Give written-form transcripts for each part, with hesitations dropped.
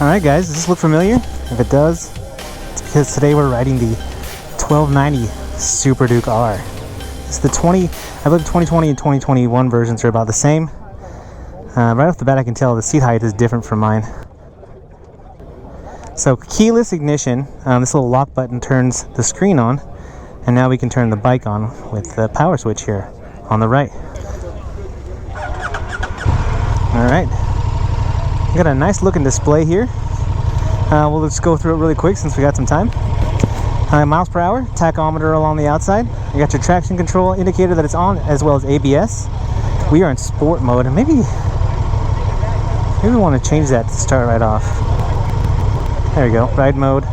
Alright guys, does this look familiar? If it does, it's because today we're riding the 1290 Super Duke R. It's the I believe 2020 and 2021 versions are about the same. Right off the bat I can tell the seat height is different from mine. So keyless ignition, this little lock button turns the screen on, and now we can turn the bike on with the power switch here on the right. Alright. Got a nice looking display here. We'll just go through it really quick since we got some time. Miles per hour, tachometer along the outside. You got your traction control indicator that it's on, as well as ABS. We are in sport mode, and maybe we want to change that to start right off. There we go, ride mode.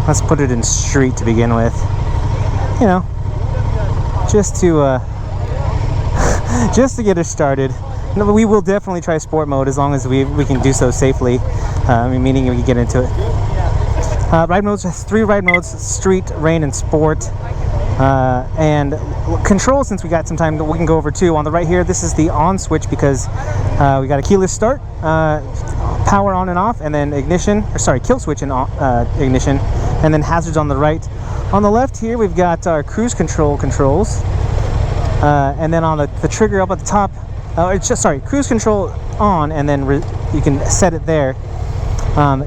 Let's put it in street to begin with. You know, just to get us started. No, we will definitely try sport mode as long as we can do so safely, meaning we can get into it. Ride modes, 3 ride modes: street, rain, and sport. And control, since we got some time, we can go over too. On the right here, this is the on switch because we got a keyless start, power on and off, and then ignition, or sorry, kill switch and ignition, and then hazards on the right. On the left here, we've got our cruise control controls, and then on the trigger up at the top, it's just, sorry, cruise control on, and then you can set it there.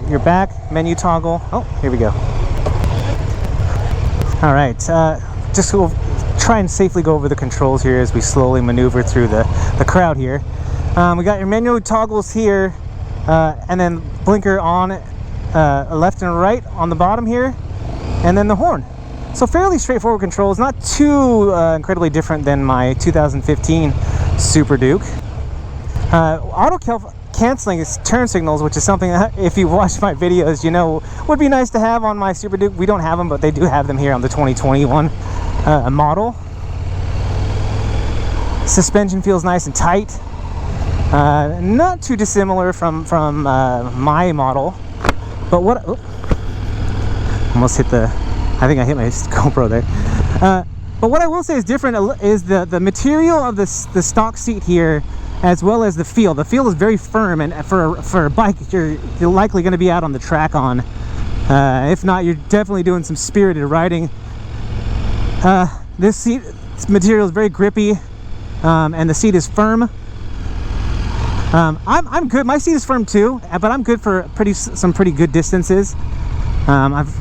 Your back menu toggle. Oh, here we go. All right, just we'll try and safely go over the controls here as we slowly maneuver through the crowd here. We got your menu toggles here, and then blinker on, left and right on the bottom here, and then the horn. So fairly straightforward controls, not too incredibly different than my 2015 Super Duke. Auto canceling is turn signals, which is something that, if you watch my videos, you know would be nice to have on my Super Duke. We don't have them, but they do have them here on the 2021 model. Suspension feels nice and tight. Not too dissimilar from my model. But what? Oh, almost hit the. I think I hit my GoPro there. But what I will say is different is the material of the stock seat here, as well as the feel. The feel is very firm, and for a bike, you're likely going to be out on the track on. If not, you're definitely doing some spirited riding. This material is very grippy, and the seat is firm. I'm good. My seat is firm too, but I'm good for some pretty good distances. I've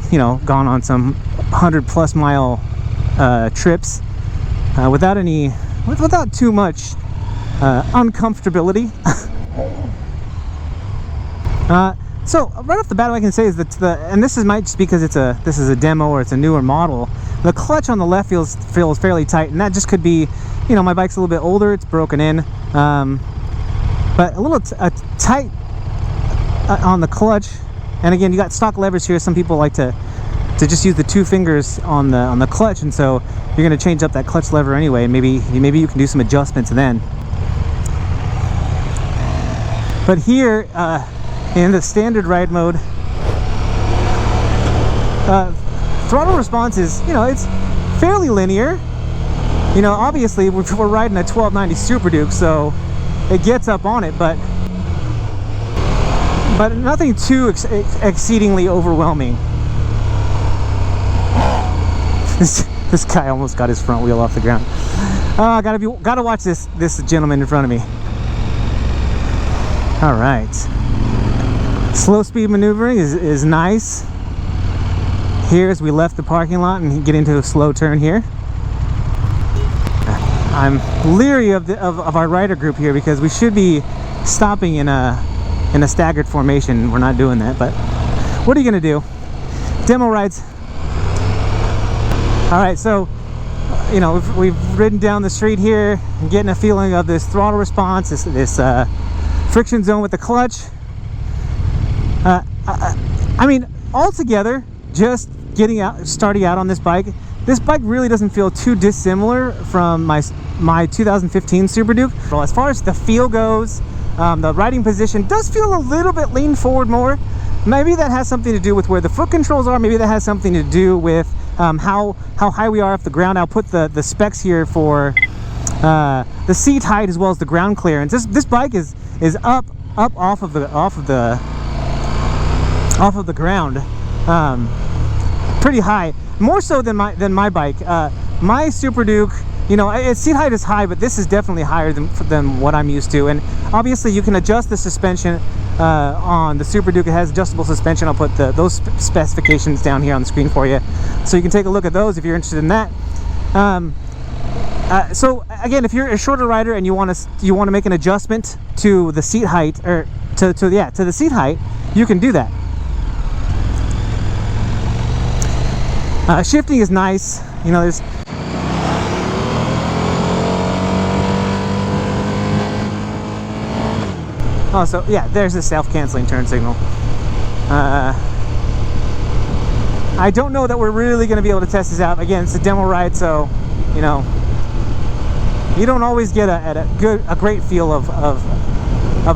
gone on some 100+ mile trips without too much uncomfortability. So right off the bat, what I can say is that and this might just because this is a demo or it's a newer model. The clutch on the left feels fairly tight, and that just could be, my bike's a little bit older, it's broken in, but a little tight on the clutch. And again, you got stock levers here. Some people like to just use the 2 fingers on the clutch, and so you're going to change up that clutch lever anyway. Maybe you can do some adjustments then. But here in the standard ride mode, throttle response is it's fairly linear. Obviously we're riding a 1290 Super Duke, so it gets up on it, but nothing too exceedingly overwhelming. This guy almost got his front wheel off the ground. Gotta watch this gentleman in front of me. All right, slow speed maneuvering is nice here as we left the parking lot and get into a slow turn here. I'm leery of our rider group here because we should be stopping in a staggered formation. We're not doing that, but what are you gonna do? Demo rides. All right, so we've ridden down the street here and getting a feeling of this throttle response, this friction zone with the clutch. I mean, altogether, just starting out on this bike really doesn't feel too dissimilar from my 2015 Super Duke. Well, as far as the feel goes, the riding position does feel a little bit lean forward more. Maybe that has something to do with where the foot controls are. Maybe that has something to do with how high we are off the ground. I'll put the specs here for the seat height as well as the ground clearance. This bike is up up off of the ground, pretty high, more so than my bike. My Super Duke, you know, its seat height is high, but this is definitely higher than what I'm used to. And obviously you can adjust the suspension on the Super Duke. It has adjustable suspension. I'll put those specifications down here on the screen for you, so you can take a look at those if you're interested in that. So again, if you're a shorter rider and you want to make an adjustment to the seat height, or to the seat height, you can do that. Shifting is nice. You know, there's so yeah, there's a self-canceling turn signal. I don't know that we're really going to be able to test this out. Again, it's a demo ride, so you know, you don't always get a great feel of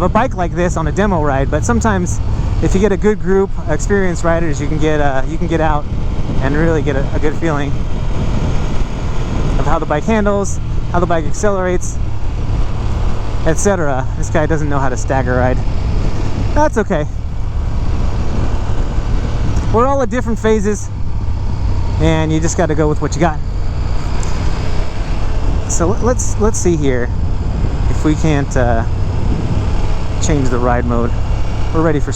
a bike like this on a demo ride. But sometimes, if you get a good group, experienced riders, you can get out and really get a good feeling of how the bike handles, how the bike accelerates, etc. This guy doesn't know how to stagger ride. That's okay. We're all at different phases, and you just got to go with what you got. So let's see here if we can't change the ride mode. We're ready for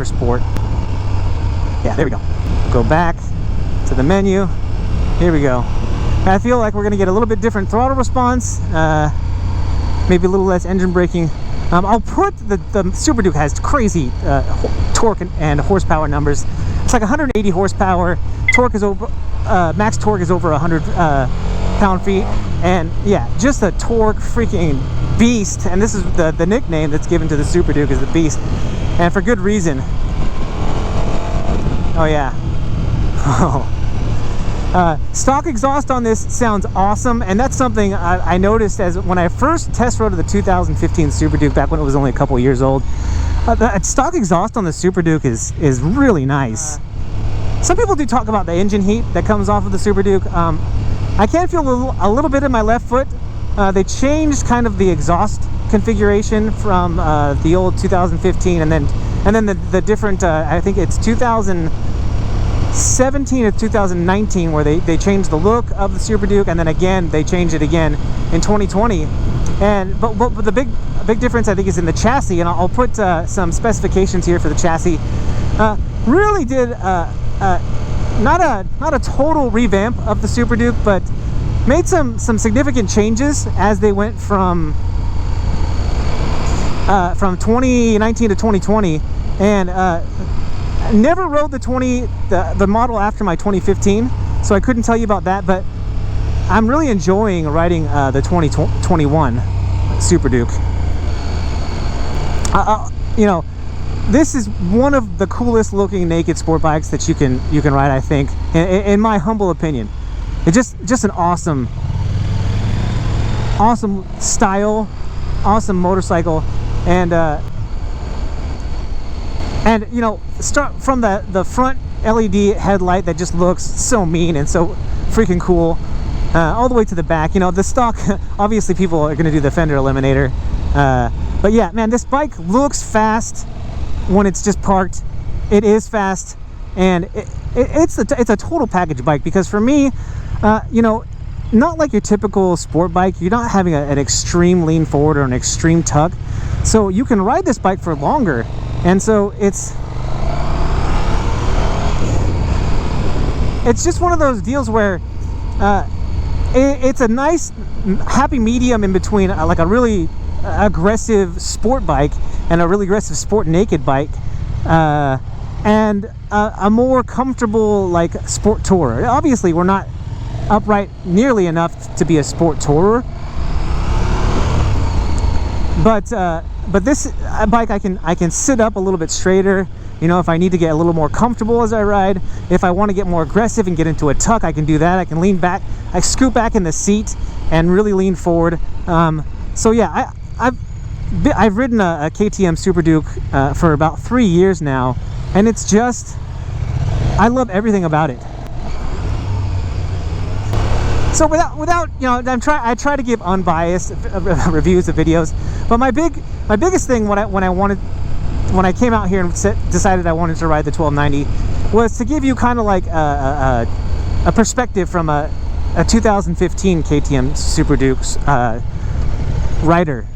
sport. Yeah, there we go. Go back to the menu. Here we go. I feel like we're going to get a little bit different throttle response. Maybe a little less engine braking. I'll put the Super Duke has crazy torque and horsepower numbers. It's like 180 horsepower. Torque is over max torque is over 100 pound-feet, and yeah, just a torque freaking beast. And this is the nickname that's given to the Super Duke, is the Beast, and for good reason. Oh yeah. Stock exhaust on this sounds awesome, and that's something I noticed as when I first test rode the 2015 Super Duke back when it was only a couple years old. The stock exhaust on the Super Duke is really nice. Some people do talk about the engine heat that comes off of the Super Duke. I can feel a little bit in my left foot. They changed kind of the exhaust configuration from the old 2015, and then the different. I think it's 2017 or 2019 where they changed the look of the Super Duke, and then again they changed it again in 2020. And but the big difference I think is in the chassis, and I'll put some specifications here for the chassis. Really did not a total revamp of the Super Duke, but made some significant changes as they went from 2019 to 2020, and never rode the model after my 2015, so I couldn't tell you about that. But I'm really enjoying riding the 2021 Super Duke. You know, this is one of the coolest looking naked sport bikes that you can ride, I think, in my humble opinion. It's just an awesome style, awesome motorcycle, and you know, start from the front LED headlight that just looks so mean and so freaking cool, all the way to the back. You know, the stock, obviously people are going to do the fender eliminator, but yeah, man, this bike looks fast when it's just parked. It is fast, and it's a total package bike, because for me, you know, not like your typical sport bike, you're not having an extreme lean forward or an extreme tuck, so you can ride this bike for longer. And so it's just one of those deals where it's a nice happy medium in between, like a really aggressive sport bike and a really aggressive sport naked bike, and a more comfortable like sport tourer. Obviously we're not upright nearly enough to be a sport tourer, but this bike I can sit up a little bit straighter, you know, if I need to get a little more comfortable as I ride. If I want to get more aggressive and get into a tuck, I can do that. I can lean back, I scoot back in the seat and really lean forward. So yeah, I've ridden a KTM Super Duke for about 3 years now, and it's just, I love everything about it. So without you know, I try to give unbiased reviews of videos, but my biggest thing when I came out here and decided I wanted to ride the 1290 was to give you kind of like a perspective from a 2015 KTM Super Dukes rider.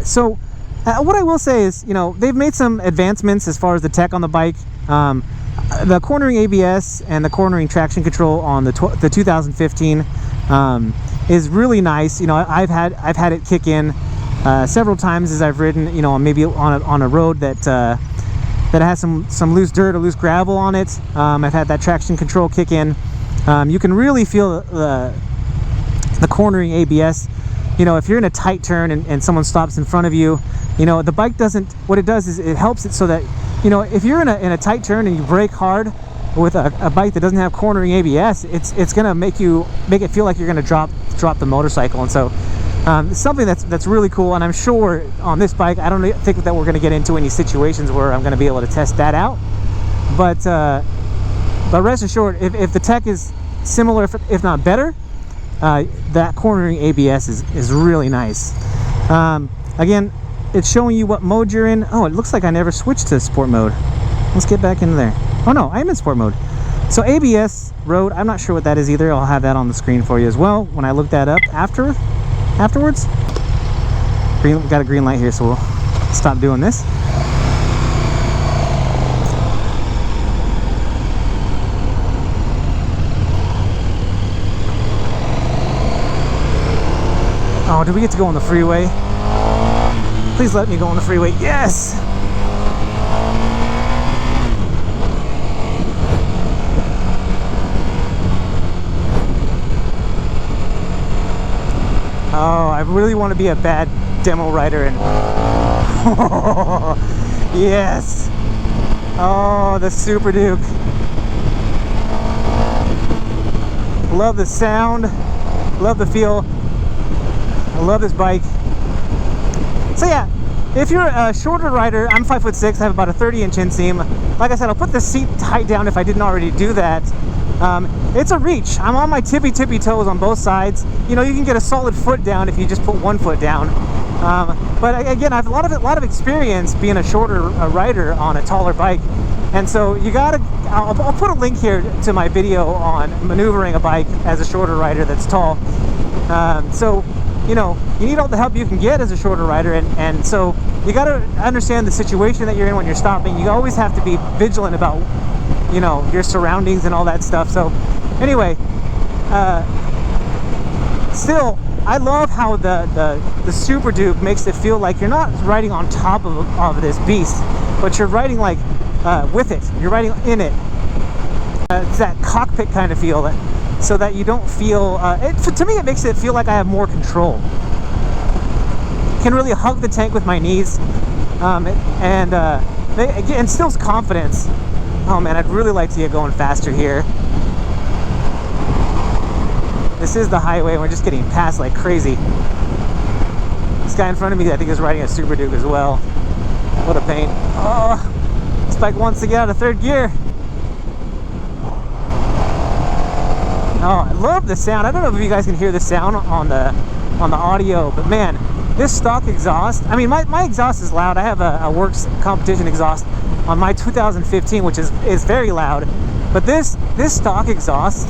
So what I will say is, you know, they've made some advancements as far as the tech on the bike. The cornering ABS and the cornering traction control on the 2015 is really nice. You know, I've had it kick in several times as I've ridden, you know, maybe on a road that has some loose dirt or loose gravel on it. I've had that traction control kick in. You can really feel the cornering ABS. You know, if you're in a tight turn and someone stops in front of you, you know, the bike doesn't, what it does is it helps it so that, you know, if you're in a tight turn and you brake hard with a bike that doesn't have cornering ABS, it's gonna make it feel like you're gonna drop the motorcycle. And so it's something that's really cool. And I'm sure on this bike, I don't think that we're gonna get into any situations where I'm gonna be able to test that out. But rest assured, if the tech is similar, if not better, that cornering ABS is really nice. Again, it's showing you what mode you're in. Oh, it looks like I never switched to sport mode. Let's get back into there. Oh no, I'm in sport mode. So ABS road, I'm not sure what that is either. I'll have that on the screen for you as well when I look that up afterwards. We got a green light here, so we'll stop doing this. Oh, do we get to go on the freeway? Please let me go on the freeway. Yes! Oh, I really want to be a bad demo rider and yes! Oh, the Super Duke. Love the sound, love the feel. I love this bike. So yeah, if you're a shorter rider, I'm 5'6", I have about a 30-inch inseam. Like I said, I'll put the seat height down if I didn't already do that. It's a reach. I'm on my tippy toes on both sides. You know, you can get a solid foot down if you just put one foot down. But again, I have a lot of experience being a shorter rider on a taller bike. And so you gotta, I'll put a link here to my video on maneuvering a bike as a shorter rider that's tall. So, you know, you need all the help you can get as a shorter rider, and so you got to understand the situation that you're in when you're stopping. You always have to be vigilant about, you know, your surroundings and all that stuff. So anyway, still, I love how the Super Duke makes it feel like you're not riding on top of this beast, but you're riding like with it. You're riding in it. It's that cockpit kind of feel, so that you don't feel to me it makes it feel like I have more control. Can really hug the tank with my knees, and it instills confidence. Oh man, I'd really like to get going faster here. This is the highway and we're just getting passed like crazy. This guy in front of me, I think, is riding a Super Duke as well. What a pain. Oh, this bike wants to get out of third gear. Oh, I love the sound. I don't know if you guys can hear the sound on the audio, but man, this stock exhaust, I mean, my exhaust is loud. I have a works competition exhaust on my 2015, which is very loud, but this stock exhaust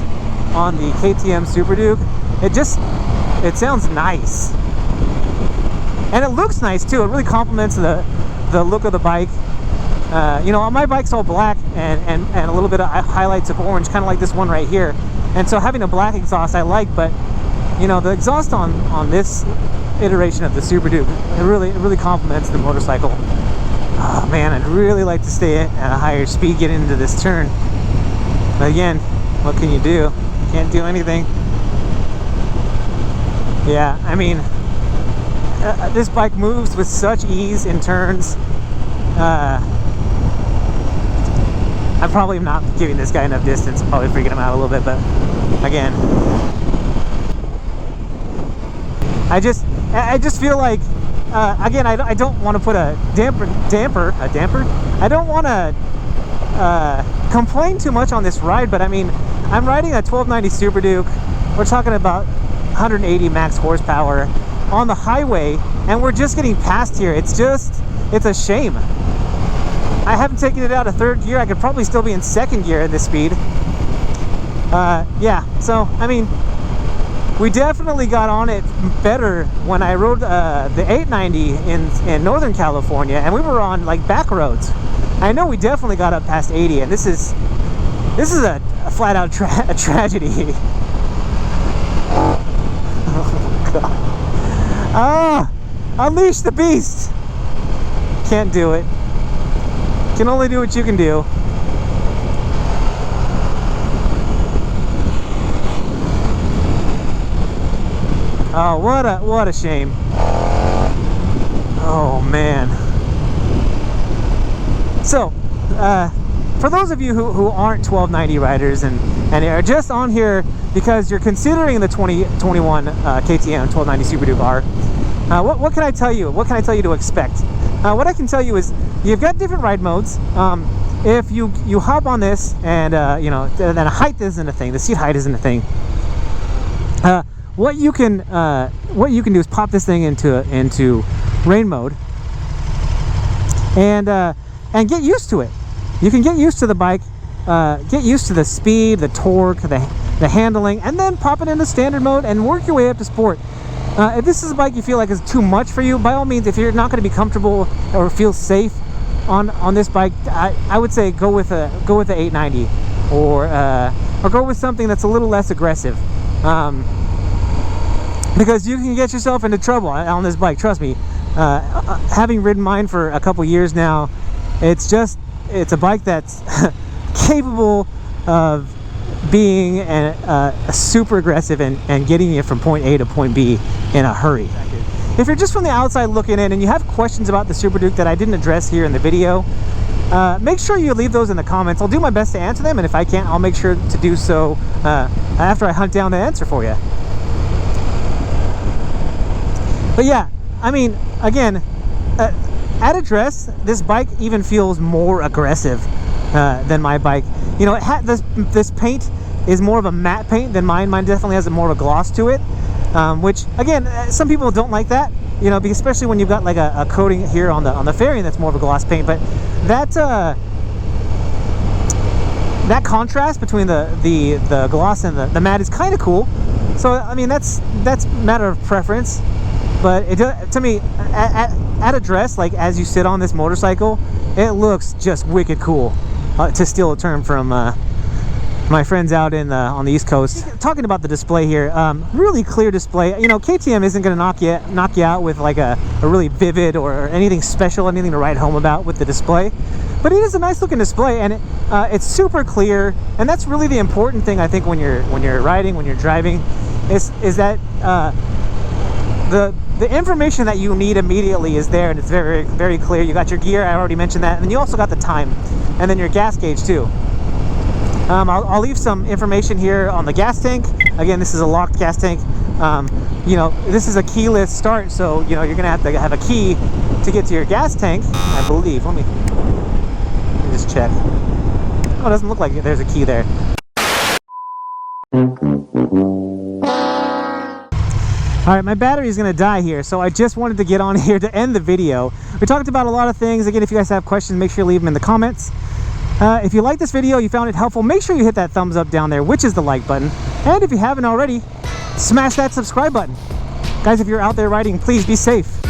on the KTM Super Duke, it sounds nice, and it looks nice too. It really complements the look of the bike. You know, my bike's all black and a little bit of highlights of orange, kind of like this one right here. And so having a black exhaust I like, but you know, the exhaust on this iteration of the Super Duke, it really complements the motorcycle. Oh man, I'd really like to stay at a higher speed getting into this turn. But again, what can you do? Can't do anything. Yeah, I mean, this bike moves with such ease in turns. I'm probably not giving this guy enough distance. I'm probably freaking him out a little bit, but again, I just feel like, again, I don't want to put a damper. I don't want to complain too much on this ride, but I mean, I'm riding a 1290 Super Duke. We're talking about 180 max horsepower on the highway, and we're just getting past here. It's a shame. I haven't taken it out of third gear. I could probably still be in second gear at this speed. Yeah, so I mean, we definitely got on it better when I rode the 890 in Northern California, and we were on like back roads. I know we definitely got up past 80, and this is a flat out a tragedy. Oh God! Ah, unleash the beast! Can't do it. Can only do what you can do. Oh, what a shame. Oh man. So, for those of you who aren't 1290 riders and are just on here because you're considering the 2021 KTM 1290 Super Duke R, what can I tell you? What can I tell you to expect? What I can tell you is you've got different ride modes. If you hop on this and you know, then height isn't a thing. The seat height isn't a thing. What you can do is pop this thing into rain mode and get used to it. You can get used to the bike, get used to the speed, the torque, the handling, and then pop it into standard mode and work your way up to sport. If this is a bike you feel like is too much for you, by all means, if you're not going to be comfortable or feel safe on this bike, I would say go with the 890 or go with something that's a little less aggressive. Because you can get yourself into trouble on this bike, trust me. Having ridden mine for a couple years now, it's a bike that's capable of being a super aggressive and getting you from point A to point B in a hurry. If you're just from the outside looking in and you have questions about the Super Duke that I didn't address here in the video, make sure you leave those in the comments. I'll do my best to answer them, and if I can't, I'll make sure to do so after I hunt down the answer for you. But yeah, I mean, again, at address, this bike even feels more aggressive than my bike. You know, this paint is more of a matte paint than mine. Mine definitely has more of a gloss to it, which again, some people don't like that. You know, especially when you've got like a coating here on the fairing that's more of a gloss paint. But that contrast between the gloss and the matte is kind of cool. So I mean, that's a matter of preference. But to me, at address, like as you sit on this motorcycle, it looks just wicked cool. To steal a term from my friends out on the East Coast. Talking about the display here, really clear display. You know, KTM isn't going to knock you out with like a really vivid or anything special, anything to write home about with the display. But it is a nice looking display, and it's super clear. And that's really the important thing, I think, when you're riding, when you're driving, is that the information that you need immediately is there, and it's very, very clear. You got your gear, I already mentioned that, and then you also got the time, and then your gas gauge too. I'll leave some information here on the gas tank. Again, this is a locked gas tank. You know, this is a keyless start, so you know you're gonna have to have a key to get to your gas tank, I believe. Let me just check. Oh, it doesn't look like there's a key there. Alright, my battery is going to die here, so I just wanted to get on here to end the video. We talked about a lot of things. Again, if you guys have questions, make sure you leave them in the comments. If you like this video, you found it helpful, make sure you hit that thumbs up down there, which is the like button. And if you haven't already, smash that subscribe button. Guys, if you're out there riding, please be safe.